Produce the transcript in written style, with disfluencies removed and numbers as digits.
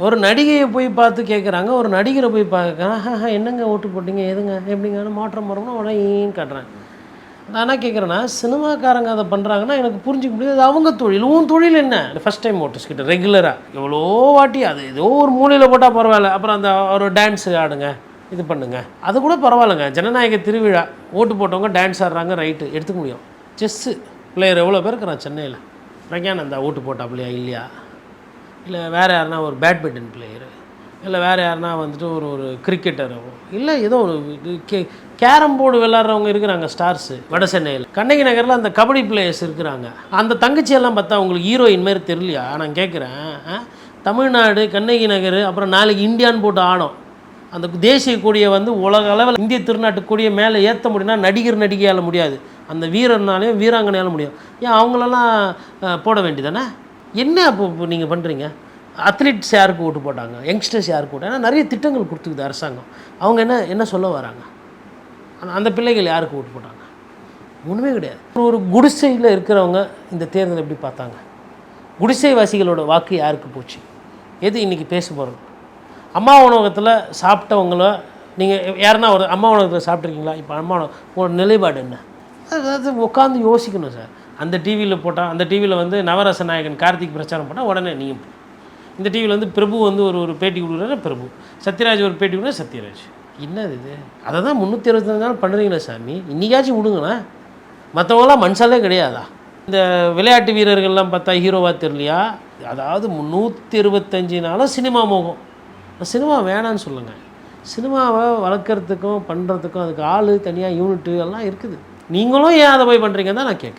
ஒரு நடிகையை போய் பார்த்து கேட்குறாங்க, ஒரு நடிகரை போய் பார்க்க என்னங்க ஓட்டு போட்டிங்க எதுங்க எப்படிங்க மாற்றம் வரணும்னா உடனே ஏன்னு காட்டுறேன். நான் என்ன கேட்குறேன்னா, சினிமாக்காரங்க அதை பண்ணுறாங்கன்னா எனக்கு புரிஞ்சிக்க முடியாது. அது அவங்க தொழில். உன் தொழில் என்ன? ஃபஸ்ட் டைம் ஓட்டர்ஸ் கிட்ட ரெகுலராக எவ்வளோ வாட்டி அது ஏதோ ஒரு மூலையில் போட்டால் பரவாயில்ல, அப்புறம் அந்த ஒரு டான்ஸ் ஆடுங்க இது பண்ணுங்க, அது கூட பரவாயில்லைங்க. ஜனநாயக திருவிழா ஓட்டு போட்டவங்க டான்ஸ் ஆடுறாங்க, ரைட்டு எடுத்துக்க முடியும். செஸ்ஸு பிளேயர் எவ்வளோ பேர் இருக்கிறான் சென்னையில். பிரக்யானந்தா ஓட்டு போட்டாப்லையா இல்லையா? இல்லை வேறு யாருனா ஒரு பேட்மிண்டன் பிளேயரு, இல்லை வேறு யாருனா வந்துட்டு ஒரு கிரிக்கெட்டரோ, இல்லை ஏதோ ஒரு கேரம் போர்டு விளாட்றவங்க இருக்கிறாங்க ஸ்டார்ஸு வட சென்னையில். கண்ணகி நகரில் அந்த கபடி பிளேயர்ஸ் இருக்கிறாங்க. அந்த தங்கச்சியெல்லாம் பார்த்தா உங்களுக்கு ஹீரோயின் மாதிரி தெரியலையா? நான் கேட்குறேன். தமிழ்நாடு கண்ணகி நகர் அப்புறம் நாளைக்கு இந்தியான்னு போட்டு ஆடும். அந்த தேசிய கொடியை வந்து உலக அளவில் இந்திய திருநாட்டு கொடியை மேலே ஏற்ற முடியும்னா நடிகர் நடிகையால் முடியாது, அந்த வீரர்னாலையும் வீராங்கனையால் முடியும். ஏன் அவங்களெல்லாம் போட வேண்டியதானே? என்ன அப்போ நீங்கள் பண்ணுறீங்க? அத்லீட்ஸ் யாருக்கு ஓட்டு போட்டாங்க, யங்ஸ்டர்ஸ் யாருக்கு ஓட்டு? ஏன்னா நிறைய திட்டங்கள் கொடுத்துக்குது அரசாங்கம். அவங்க என்ன சொல்ல வராங்க? அந்த பிள்ளைகள் யாருக்கு ஓட்டு போட்டாங்க? ஒன்றுமே கிடையாது. ஒரு குடிசையில் இருக்கிறவங்க இந்த தேர்தல் எப்படி பார்த்தாங்க? குடிசைவாசிகளோட வாக்கு யாருக்கு போச்சு? எது இன்றைக்கி பேச போகிறோம்? அம்மா உணவகத்தில் சாப்பிட்டவங்கள நீங்கள் யாருன்னா ஒரு அம்மா உணவகத்தில் சாப்பிட்ருக்கீங்களா? இப்போ அம்மா உணவு நிலைப்பாடு என்ன? அதாவது உட்காந்து யோசிக்கணும் சார். அந்த டிவியில் போட்டால், அந்த டிவியில் வந்து நவரச நாயகன் கார்த்திக் பிரச்சாரம் பண்ணால் உடனே நீங்கள், இந்த டிவியில் வந்து பிரபு வந்து ஒரு பேட்டி கொடுக்குறாரு பிரபு, சத்யராஜ் ஒரு பேட்டி கொடுக்குறாரு சத்யராஜ். என்னது இது? அதை தான் 365 நாள் பண்ணுறீங்களா சாமி? இன்றைக்காச்சும் விடுங்களேன். மற்றவங்களாம் மனுஷாலே கிடையாதா? இந்த விளையாட்டு வீரர்கள்லாம் பார்த்தா ஹீரோவாக தெரியலையா? அதாவது 325 நாளும் சினிமா மோகம். சினிமா வேணான்னு சொல்லுங்கள். சினிமாவை வளர்க்குறதுக்கும் பண்ணுறதுக்கும் அதுக்கு ஆள் தனியாக யூனிட்டு எல்லாம் இருக்குது. நீங்களும் ஏன் அதை போய் பண்ணுறீங்கன்னு தான் நான் கேட்குறேன்.